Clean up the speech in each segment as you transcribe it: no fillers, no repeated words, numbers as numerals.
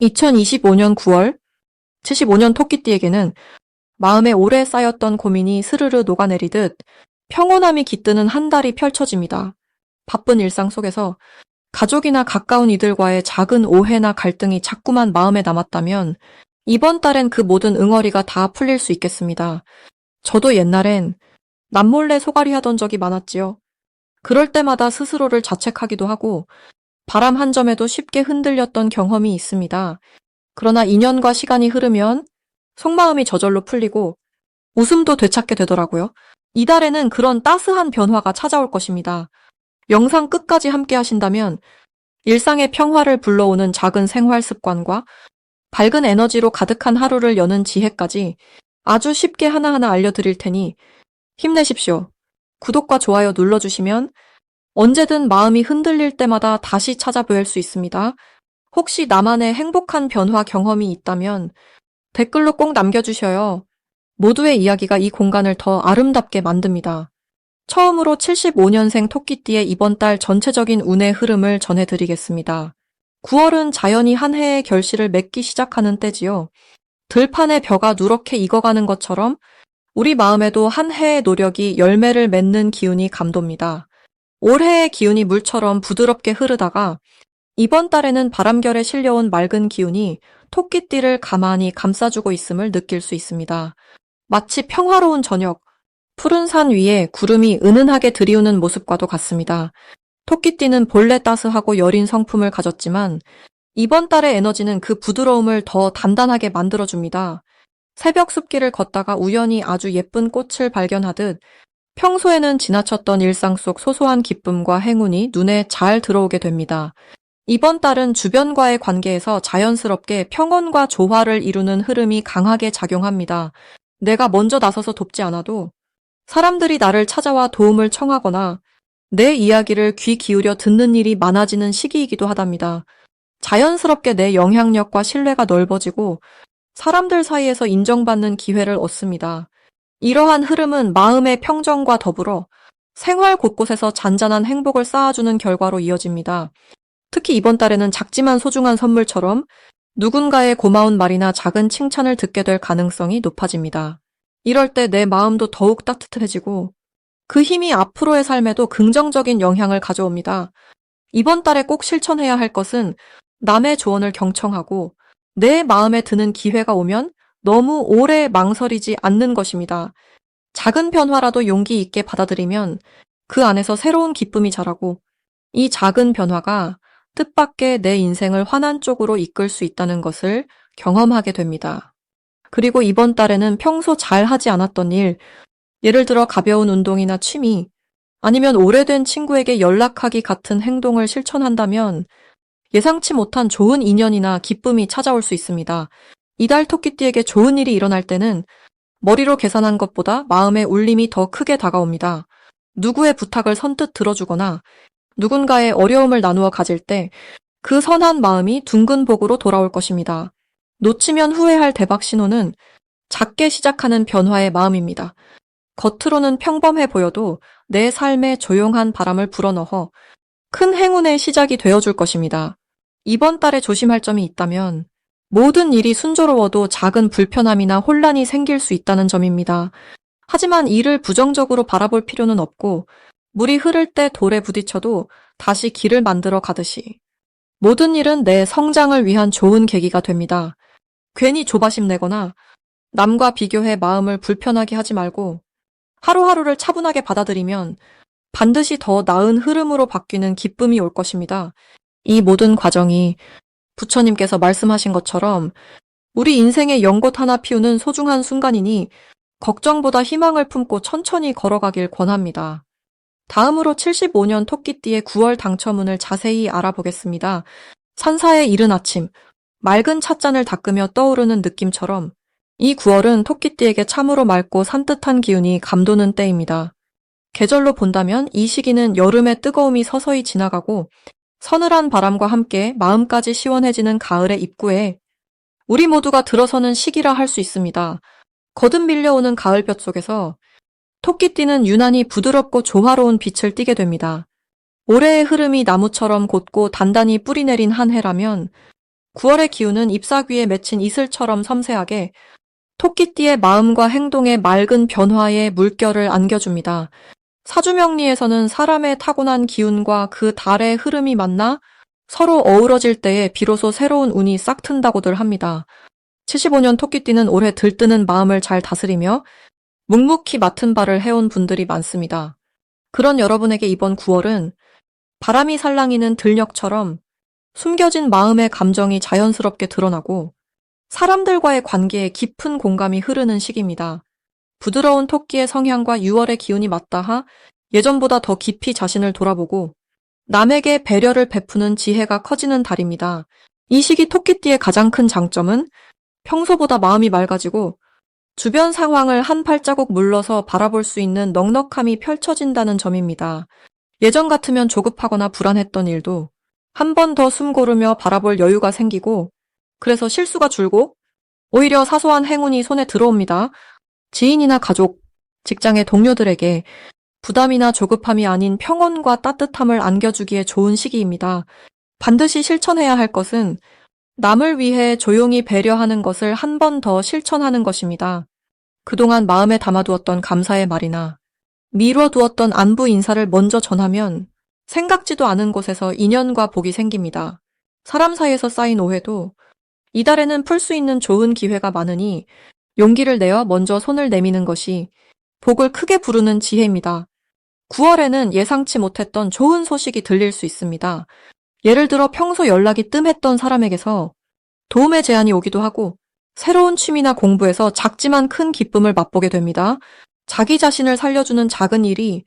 2025년 9월, 75년 토끼띠에게는 마음에 오래 쌓였던 고민이 스르르 녹아내리듯 평온함이 깃드는 한 달이 펼쳐집니다. 바쁜 일상 속에서 가족이나 가까운 이들과의 작은 오해나 갈등이 자꾸만 마음에 남았다면 이번 달엔 그 모든 응어리가 다 풀릴 수 있겠습니다. 저도 옛날엔 남몰래 소갈이 하던 적이 많았지요. 그럴 때마다 스스로를 자책하기도 하고 바람 한 점에도 쉽게 흔들렸던 경험이 있습니다. 그러나 인연과 시간이 흐르면 속마음이 저절로 풀리고 웃음도 되찾게 되더라고요. 이달에는 그런 따스한 변화가 찾아올 것입니다. 영상 끝까지 함께 하신다면 일상의 평화를 불러오는 작은 생활 습관과 밝은 에너지로 가득한 하루를 여는 지혜까지 아주 쉽게 하나하나 알려드릴 테니 힘내십시오. 구독과 좋아요 눌러주시면 언제든 마음이 흔들릴 때마다 다시 찾아뵐 수 있습니다. 혹시 나만의 행복한 변화 경험이 있다면 댓글로 꼭 남겨주셔요. 모두의 이야기가 이 공간을 더 아름답게 만듭니다. 처음으로 75년생 토끼띠의 이번 달 전체적인 운의 흐름을 전해드리겠습니다. 9월은 자연이 한 해의 결실을 맺기 시작하는 때지요. 들판의 벼가 누렇게 익어가는 것처럼 우리 마음에도 한 해의 노력이 열매를 맺는 기운이 감돕니다. 올해의 기운이 물처럼 부드럽게 흐르다가 이번 달에는 바람결에 실려온 맑은 기운이 토끼띠를 가만히 감싸주고 있음을 느낄 수 있습니다. 마치 평화로운 저녁, 푸른 산 위에 구름이 은은하게 들이우는 모습과도 같습니다. 토끼띠는 본래 따스하고 여린 성품을 가졌지만 이번 달의 에너지는 그 부드러움을 더 단단하게 만들어줍니다. 새벽 숲길을 걷다가 우연히 아주 예쁜 꽃을 발견하듯 평소에는 지나쳤던 일상 속 소소한 기쁨과 행운이 눈에 잘 들어오게 됩니다. 이번 달은 주변과의 관계에서 자연스럽게 평온과 조화를 이루는 흐름이 강하게 작용합니다. 내가 먼저 나서서 돕지 않아도 사람들이 나를 찾아와 도움을 청하거나 내 이야기를 귀 기울여 듣는 일이 많아지는 시기이기도 하답니다. 자연스럽게 내 영향력과 신뢰가 넓어지고 사람들 사이에서 인정받는 기회를 얻습니다. 이러한 흐름은 마음의 평정과 더불어 생활 곳곳에서 잔잔한 행복을 쌓아주는 결과로 이어집니다. 특히 이번 달에는 작지만 소중한 선물처럼 누군가의 고마운 말이나 작은 칭찬을 듣게 될 가능성이 높아집니다. 이럴 때 내 마음도 더욱 따뜻해지고 그 힘이 앞으로의 삶에도 긍정적인 영향을 가져옵니다. 이번 달에 꼭 실천해야 할 것은 남의 조언을 경청하고 내 마음에 드는 기회가 오면 너무 오래 망설이지 않는 것입니다. 작은 변화라도 용기 있게 받아들이면 그 안에서 새로운 기쁨이 자라고 이 작은 변화가 뜻밖의 내 인생을 환한 쪽으로 이끌 수 있다는 것을 경험하게 됩니다. 그리고 이번 달에는 평소 잘 하지 않았던 일, 예를 들어 가벼운 운동이나 취미, 아니면 오래된 친구에게 연락하기 같은 행동을 실천한다면 예상치 못한 좋은 인연이나 기쁨이 찾아올 수 있습니다. 이달 토끼띠에게 좋은 일이 일어날 때는 머리로 계산한 것보다 마음의 울림이 더 크게 다가옵니다. 누구의 부탁을 선뜻 들어주거나 누군가의 어려움을 나누어 가질 때 그 선한 마음이 둥근 복으로 돌아올 것입니다. 놓치면 후회할 대박 신호는 작게 시작하는 변화의 마음입니다. 겉으로는 평범해 보여도 내 삶에 조용한 바람을 불어넣어 큰 행운의 시작이 되어줄 것입니다. 이번 달에 조심할 점이 있다면 모든 일이 순조로워도 작은 불편함이나 혼란이 생길 수 있다는 점입니다. 하지만 이를 부정적으로 바라볼 필요는 없고 물이 흐를 때 돌에 부딪혀도 다시 길을 만들어 가듯이 모든 일은 내 성장을 위한 좋은 계기가 됩니다. 괜히 조바심 내거나 남과 비교해 마음을 불편하게 하지 말고 하루하루를 차분하게 받아들이면 반드시 더 나은 흐름으로 바뀌는 기쁨이 올 것입니다. 이 모든 과정이 부처님께서 말씀하신 것처럼 우리 인생의 연꽃 하나 피우는 소중한 순간이니 걱정보다 희망을 품고 천천히 걸어가길 권합니다. 다음으로 75년 토끼띠의 9월 당첨운을 자세히 알아보겠습니다. 산사의 이른 아침, 맑은 찻잔을 닦으며 떠오르는 느낌처럼 이 9월은 토끼띠에게 참으로 맑고 산뜻한 기운이 감도는 때입니다. 계절로 본다면 이 시기는 여름의 뜨거움이 서서히 지나가고 서늘한 바람과 함께 마음까지 시원해지는 가을의 입구에 우리 모두가 들어서는 시기라 할 수 있습니다. 거듭 밀려오는 가을볕 속에서 토끼띠는 유난히 부드럽고 조화로운 빛을 띠게 됩니다. 올해의 흐름이 나무처럼 곧고 단단히 뿌리내린 한 해라면 9월의 기운은 잎사귀에 맺힌 이슬처럼 섬세하게 토끼띠의 마음과 행동에 맑은 변화의 물결을 안겨줍니다. 사주명리에서는 사람의 타고난 기운과 그 달의 흐름이 만나 서로 어우러질 때에 비로소 새로운 운이 싹 튼다고들 합니다. 75년 토끼띠는 올해 들뜨는 마음을 잘 다스리며 묵묵히 맡은 바를 해온 분들이 많습니다. 그런 여러분에게 이번 9월은 바람이 살랑이는 들녘처럼 숨겨진 마음의 감정이 자연스럽게 드러나고 사람들과의 관계에 깊은 공감이 흐르는 시기입니다. 부드러운 토끼의 성향과 6월의 기운이 맞닿아 예전보다 더 깊이 자신을 돌아보고 남에게 배려를 베푸는 지혜가 커지는 달입니다. 이 시기 토끼띠의 가장 큰 장점은 평소보다 마음이 맑아지고 주변 상황을 한 발자국 물러서 바라볼 수 있는 넉넉함이 펼쳐진다는 점입니다. 예전 같으면 조급하거나 불안했던 일도 한 번 더 숨 고르며 바라볼 여유가 생기고 그래서 실수가 줄고 오히려 사소한 행운이 손에 들어옵니다. 지인이나 가족, 직장의 동료들에게 부담이나 조급함이 아닌 평온과 따뜻함을 안겨주기에 좋은 시기입니다. 반드시 실천해야 할 것은 남을 위해 조용히 배려하는 것을 한 번 더 실천하는 것입니다. 그동안 마음에 담아두었던 감사의 말이나 미뤄두었던 안부 인사를 먼저 전하면 생각지도 않은 곳에서 인연과 복이 생깁니다. 사람 사이에서 쌓인 오해도 이달에는 풀 수 있는 좋은 기회가 많으니 용기를 내어 먼저 손을 내미는 것이 복을 크게 부르는 지혜입니다. 9월에는 예상치 못했던 좋은 소식이 들릴 수 있습니다. 예를 들어 평소 연락이 뜸했던 사람에게서 도움의 제안이 오기도 하고 새로운 취미나 공부에서 작지만 큰 기쁨을 맛보게 됩니다. 자기 자신을 살려주는 작은 일이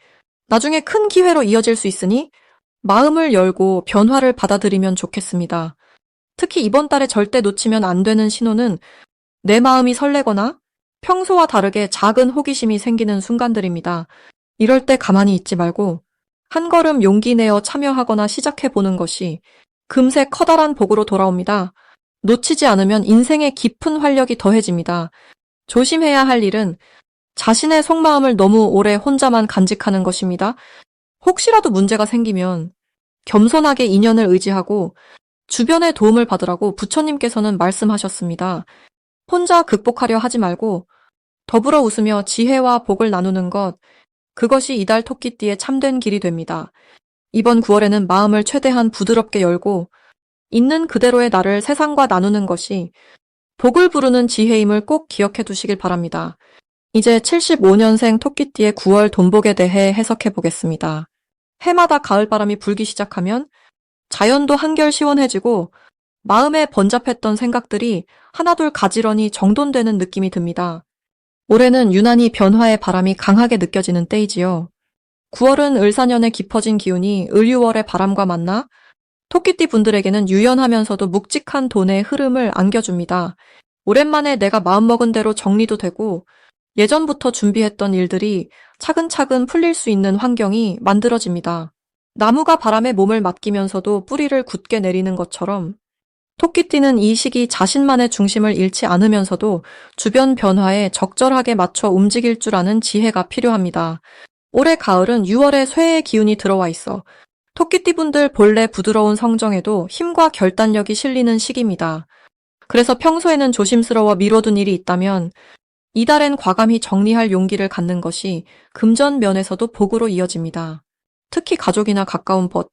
나중에 큰 기회로 이어질 수 있으니 마음을 열고 변화를 받아들이면 좋겠습니다. 특히 이번 달에 절대 놓치면 안 되는 신호는 내 마음이 설레거나 평소와 다르게 작은 호기심이 생기는 순간들입니다. 이럴 때 가만히 있지 말고 한 걸음 용기 내어 참여하거나 시작해보는 것이 금세 커다란 복으로 돌아옵니다. 놓치지 않으면 인생의 깊은 활력이 더해집니다. 조심해야 할 일은 자신의 속마음을 너무 오래 혼자만 간직하는 것입니다. 혹시라도 문제가 생기면 겸손하게 인연을 의지하고 주변의 도움을 받으라고 부처님께서는 말씀하셨습니다. 혼자 극복하려 하지 말고 더불어 웃으며 지혜와 복을 나누는 것, 그것이 이달 토끼띠의 참된 길이 됩니다. 이번 9월에는 마음을 최대한 부드럽게 열고 있는 그대로의 나를 세상과 나누는 것이 복을 부르는 지혜임을 꼭 기억해 두시길 바랍니다. 이제 75년생 토끼띠의 9월 돈복에 대해 해석해 보겠습니다. 해마다 가을바람이 불기 시작하면 자연도 한결 시원해지고 마음에 번잡했던 생각들이 하나둘 가지런히 정돈되는 느낌이 듭니다. 올해는 유난히 변화의 바람이 강하게 느껴지는 때이지요. 9월은 을사년의 깊어진 기운이 을유월의 바람과 만나 토끼띠 분들에게는 유연하면서도 묵직한 돈의 흐름을 안겨줍니다. 오랜만에 내가 마음먹은 대로 정리도 되고 예전부터 준비했던 일들이 차근차근 풀릴 수 있는 환경이 만들어집니다. 나무가 바람에 몸을 맡기면서도 뿌리를 굳게 내리는 것처럼 토끼띠는 이 시기 자신만의 중심을 잃지 않으면서도 주변 변화에 적절하게 맞춰 움직일 줄 아는 지혜가 필요합니다. 올해 가을은 6월에 쇠의 기운이 들어와 있어 토끼띠분들 본래 부드러운 성정에도 힘과 결단력이 실리는 시기입니다. 그래서 평소에는 조심스러워 미뤄둔 일이 있다면 이달엔 과감히 정리할 용기를 갖는 것이 금전 면에서도 복으로 이어집니다. 특히 가족이나 가까운 벗,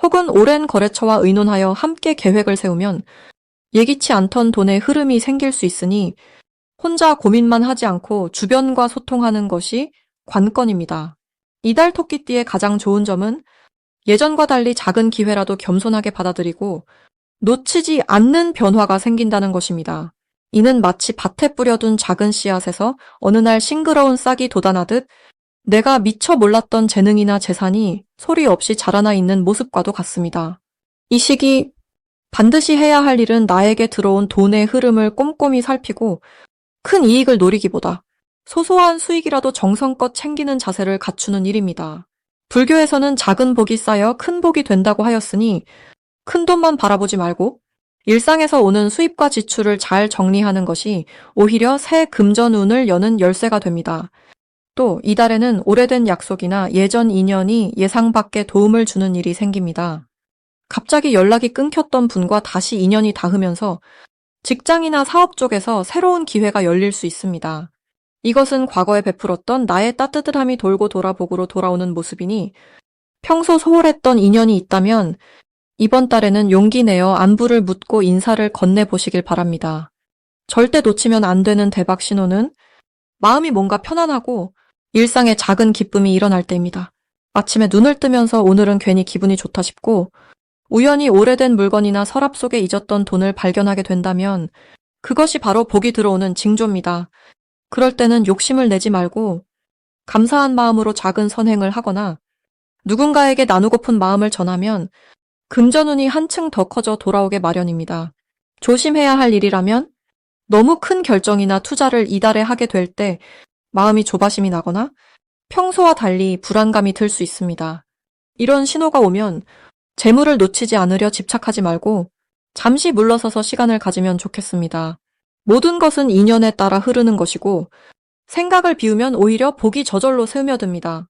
혹은 오랜 거래처와 의논하여 함께 계획을 세우면 예기치 않던 돈의 흐름이 생길 수 있으니 혼자 고민만 하지 않고 주변과 소통하는 것이 관건입니다. 이달 토끼띠의 가장 좋은 점은 예전과 달리 작은 기회라도 겸손하게 받아들이고 놓치지 않는 변화가 생긴다는 것입니다. 이는 마치 밭에 뿌려둔 작은 씨앗에서 어느 날 싱그러운 싹이 돋아나듯 내가 미처 몰랐던 재능이나 재산이 소리 없이 자라나 있는 모습과도 같습니다. 이 시기 반드시 해야 할 일은 나에게 들어온 돈의 흐름을 꼼꼼히 살피고 큰 이익을 노리기보다 소소한 수익이라도 정성껏 챙기는 자세를 갖추는 일입니다. 불교에서는 작은 복이 쌓여 큰 복이 된다고 하였으니 큰 돈만 바라보지 말고 일상에서 오는 수입과 지출을 잘 정리하는 것이 오히려 새 금전운을 여는 열쇠가 됩니다. 또 이달에는 오래된 약속이나 예전 인연이 예상 밖의 도움을 주는 일이 생깁니다. 갑자기 연락이 끊겼던 분과 다시 인연이 닿으면서 직장이나 사업 쪽에서 새로운 기회가 열릴 수 있습니다. 이것은 과거에 베풀었던 나의 따뜻함이 돌고 돌아보고로 돌아오는 모습이니 평소 소홀했던 인연이 있다면 이번 달에는 용기 내어 안부를 묻고 인사를 건네보시길 바랍니다. 절대 놓치면 안 되는 대박 신호는 마음이 뭔가 편안하고 일상에 작은 기쁨이 일어날 때입니다. 아침에 눈을 뜨면서 오늘은 괜히 기분이 좋다 싶고 우연히 오래된 물건이나 서랍 속에 잊었던 돈을 발견하게 된다면 그것이 바로 복이 들어오는 징조입니다. 그럴 때는 욕심을 내지 말고 감사한 마음으로 작은 선행을 하거나 누군가에게 나누고픈 마음을 전하면 금전운이 한층 더 커져 돌아오게 마련입니다. 조심해야 할 일이라면 너무 큰 결정이나 투자를 이달에 하게 될 때 마음이 조바심이 나거나 평소와 달리 불안감이 들 수 있습니다. 이런 신호가 오면 재물을 놓치지 않으려 집착하지 말고 잠시 물러서서 시간을 가지면 좋겠습니다. 모든 것은 인연에 따라 흐르는 것이고 생각을 비우면 오히려 복이 저절로 스며듭니다.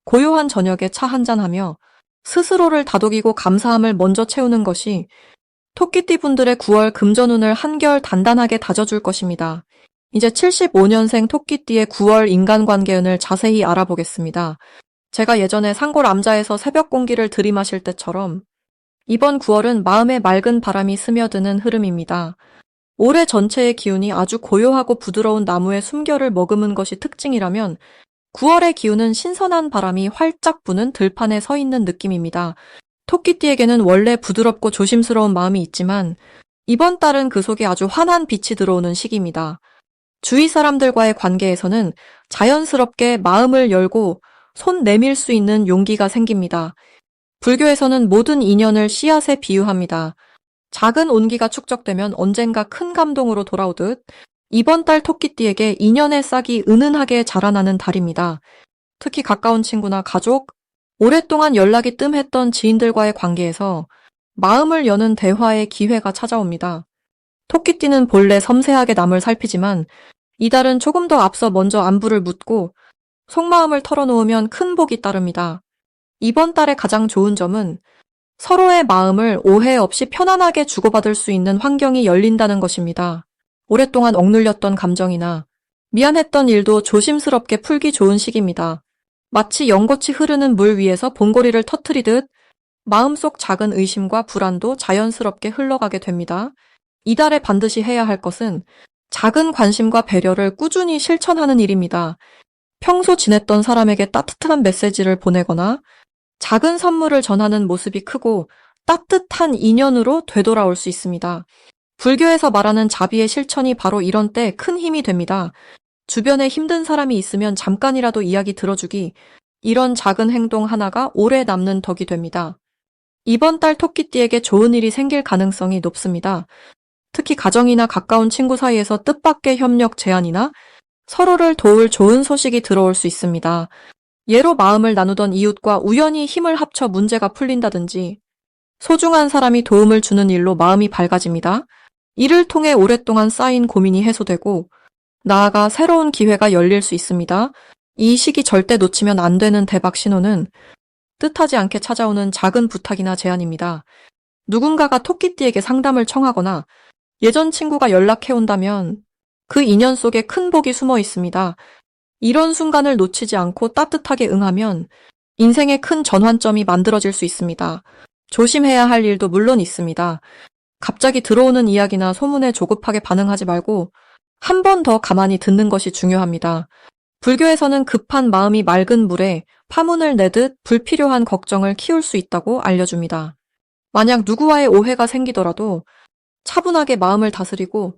고요한 저녁에 차 한잔하며 스스로를 다독이고 감사함을 먼저 채우는 것이 토끼띠 분들의 9월 금전운을 한결 단단하게 다져줄 것입니다. 이제 75년생 토끼띠의 9월 인간관계운을 자세히 알아보겠습니다. 제가 예전에 상골암자에서 새벽 공기를 들이마실 때처럼 이번 9월은 마음에 맑은 바람이 스며드는 흐름입니다. 올해 전체의 기운이 아주 고요하고 부드러운 나무의 숨결을 머금은 것이 특징이라면 9월의 기운은 신선한 바람이 활짝 부는 들판에 서 있는 느낌입니다. 토끼띠에게는 원래 부드럽고 조심스러운 마음이 있지만 이번 달은 그 속에 아주 환한 빛이 들어오는 시기입니다. 주위 사람들과의 관계에서는 자연스럽게 마음을 열고 손 내밀 수 있는 용기가 생깁니다. 불교에서는 모든 인연을 씨앗에 비유합니다. 작은 온기가 축적되면 언젠가 큰 감동으로 돌아오듯 이번 달 토끼띠에게 인연의 싹이 은은하게 자라나는 달입니다. 특히 가까운 친구나 가족, 오랫동안 연락이 뜸했던 지인들과의 관계에서 마음을 여는 대화의 기회가 찾아옵니다. 토끼띠는 본래 섬세하게 남을 살피지만 이달은 조금 더 앞서 먼저 안부를 묻고 속마음을 털어놓으면 큰 복이 따릅니다. 이번 달의 가장 좋은 점은 서로의 마음을 오해 없이 편안하게 주고받을 수 있는 환경이 열린다는 것입니다. 오랫동안 억눌렸던 감정이나 미안했던 일도 조심스럽게 풀기 좋은 시기입니다. 마치 연꽃이 흐르는 물 위에서 봉고리를 터뜨리듯 마음속 작은 의심과 불안도 자연스럽게 흘러가게 됩니다. 이달에 반드시 해야 할 것은 작은 관심과 배려를 꾸준히 실천하는 일입니다. 평소 지냈던 사람에게 따뜻한 메시지를 보내거나 작은 선물을 전하는 모습이 크고 따뜻한 인연으로 되돌아올 수 있습니다. 불교에서 말하는 자비의 실천이 바로 이런 때 큰 힘이 됩니다. 주변에 힘든 사람이 있으면 잠깐이라도 이야기 들어주기, 이런 작은 행동 하나가 오래 남는 덕이 됩니다. 이번 달 토끼띠에게 좋은 일이 생길 가능성이 높습니다. 특히 가정이나 가까운 친구 사이에서 뜻밖의 협력 제안이나 서로를 도울 좋은 소식이 들어올 수 있습니다. 예로 마음을 나누던 이웃과 우연히 힘을 합쳐 문제가 풀린다든지 소중한 사람이 도움을 주는 일로 마음이 밝아집니다. 이를 통해 오랫동안 쌓인 고민이 해소되고 나아가 새로운 기회가 열릴 수 있습니다. 이 시기 절대 놓치면 안 되는 대박 신호는 뜻하지 않게 찾아오는 작은 부탁이나 제안입니다. 누군가가 토끼띠에게 상담을 청하거나 예전 친구가 연락해온다면 그 인연 속에 큰 복이 숨어 있습니다. 이런 순간을 놓치지 않고 따뜻하게 응하면 인생의 큰 전환점이 만들어질 수 있습니다. 조심해야 할 일도 물론 있습니다. 갑자기 들어오는 이야기나 소문에 조급하게 반응하지 말고 한 번 더 가만히 듣는 것이 중요합니다. 불교에서는 급한 마음이 맑은 물에 파문을 내듯 불필요한 걱정을 키울 수 있다고 알려줍니다. 만약 누구와의 오해가 생기더라도 차분하게 마음을 다스리고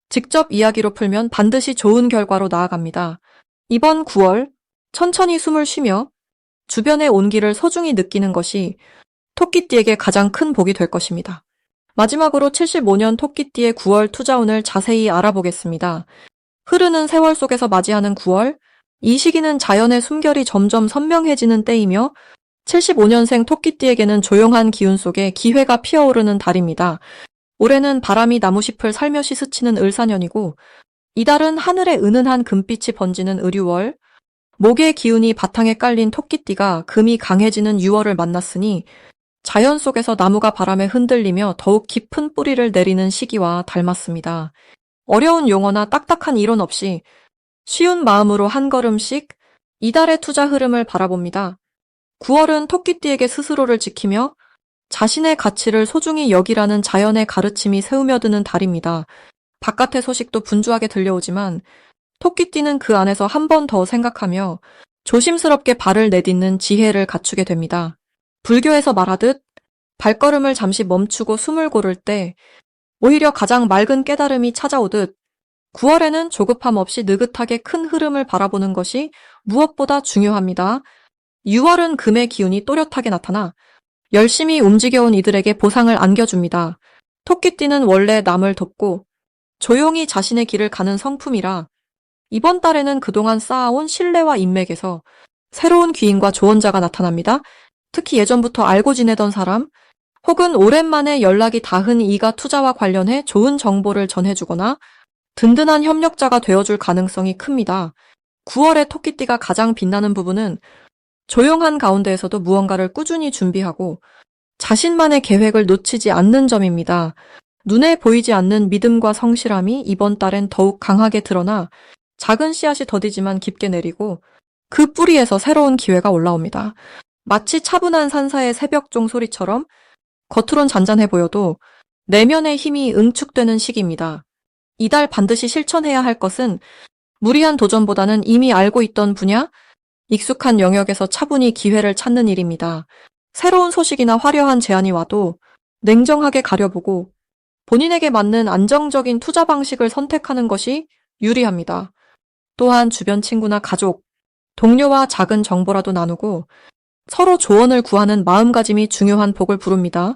직접 이야기로 풀면 반드시 좋은 결과로 나아갑니다. 이번 9월 천천히 숨을 쉬며 주변의 온기를 소중히 느끼는 것이 토끼띠에게 가장 큰 복이 될 것입니다. 마지막으로 75년 토끼띠의 9월 투자운을 자세히 알아보겠습니다. 흐르는 세월 속에서 맞이하는 9월, 이 시기는 자연의 숨결이 점점 선명해지는 때이며 75년생 토끼띠에게는 조용한 기운 속에 기회가 피어오르는 달입니다. 올해는 바람이 나무잎을 살며시 스치는 을사년이고 이달은 하늘에 은은한 금빛이 번지는 을유월, 목의 기운이 바탕에 깔린 토끼띠가 금이 강해지는 유월을 만났으니 자연 속에서 나무가 바람에 흔들리며 더욱 깊은 뿌리를 내리는 시기와 닮았습니다. 어려운 용어나 딱딱한 이론 없이 쉬운 마음으로 한 걸음씩 이달의 투자 흐름을 바라봅니다. 9월은 토끼띠에게 스스로를 지키며 자신의 가치를 소중히 여기라는 자연의 가르침이 새우며드는 달입니다. 바깥의 소식도 분주하게 들려오지만 토끼띠는 그 안에서 한 번 더 생각하며 조심스럽게 발을 내딛는 지혜를 갖추게 됩니다. 불교에서 말하듯 발걸음을 잠시 멈추고 숨을 고를 때 오히려 가장 맑은 깨달음이 찾아오듯 9월에는 조급함 없이 느긋하게 큰 흐름을 바라보는 것이 무엇보다 중요합니다. 6월은 금의 기운이 또렷하게 나타나 열심히 움직여온 이들에게 보상을 안겨줍니다. 토끼띠는 원래 남을 돕고 조용히 자신의 길을 가는 성품이라 이번 달에는 그동안 쌓아온 신뢰와 인맥에서 새로운 귀인과 조언자가 나타납니다. 특히 예전부터 알고 지내던 사람 혹은 오랜만에 연락이 닿은 이가 투자와 관련해 좋은 정보를 전해주거나 든든한 협력자가 되어줄 가능성이 큽니다. 9월에 토끼띠가 가장 빛나는 부분은 조용한 가운데에서도 무언가를 꾸준히 준비하고 자신만의 계획을 놓치지 않는 점입니다. 눈에 보이지 않는 믿음과 성실함이 이번 달엔 더욱 강하게 드러나 작은 씨앗이 더디지만 깊게 내리고 그 뿌리에서 새로운 기회가 올라옵니다. 마치 차분한 산사의 새벽종 소리처럼 겉으론 잔잔해 보여도 내면의 힘이 응축되는 시기입니다. 이달 반드시 실천해야 할 것은 무리한 도전보다는 이미 알고 있던 분야, 익숙한 영역에서 차분히 기회를 찾는 일입니다. 새로운 소식이나 화려한 제안이 와도 냉정하게 가려보고 본인에게 맞는 안정적인 투자 방식을 선택하는 것이 유리합니다. 또한 주변 친구나 가족, 동료와 작은 정보라도 나누고 서로 조언을 구하는 마음가짐이 중요한 복을 부릅니다.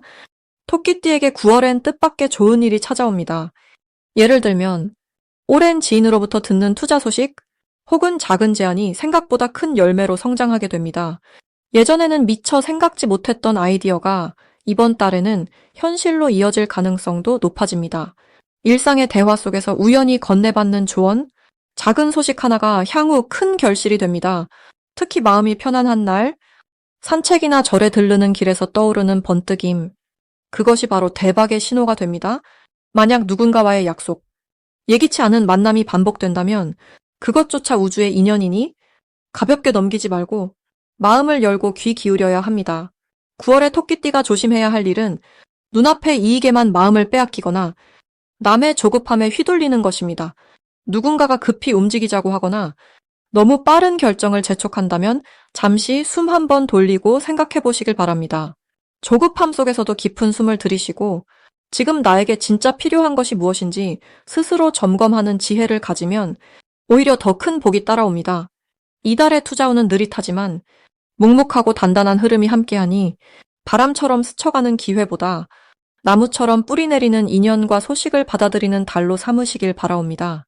토끼띠에게 9월엔 뜻밖의 좋은 일이 찾아옵니다. 예를 들면 오랜 지인으로부터 듣는 투자 소식 혹은 작은 제안이 생각보다 큰 열매로 성장하게 됩니다. 예전에는 미처 생각지 못했던 아이디어가 이번 달에는 현실로 이어질 가능성도 높아집니다. 일상의 대화 속에서 우연히 건네받는 조언, 작은 소식 하나가 향후 큰 결실이 됩니다. 특히 마음이 편안한 날, 산책이나 절에 들르는 길에서 떠오르는 번뜩임, 그것이 바로 대박의 신호가 됩니다. 만약 누군가와의 약속, 예기치 않은 만남이 반복된다면 그것조차 우주의 인연이니 가볍게 넘기지 말고 마음을 열고 귀 기울여야 합니다. 9월에 토끼띠가 조심해야 할 일은 눈앞의 이익에만 마음을 빼앗기거나 남의 조급함에 휘둘리는 것입니다. 누군가가 급히 움직이자고 하거나 너무 빠른 결정을 재촉한다면 잠시 숨 한 번 돌리고 생각해 보시길 바랍니다. 조급함 속에서도 깊은 숨을 들이쉬고 지금 나에게 진짜 필요한 것이 무엇인지 스스로 점검하는 지혜를 가지면 오히려 더 큰 복이 따라옵니다. 이달의 투자운은 느릿하지만 묵묵하고 단단한 흐름이 함께하니 바람처럼 스쳐가는 기회보다 나무처럼 뿌리 내리는 인연과 소식을 받아들이는 달로 삼으시길 바라옵니다.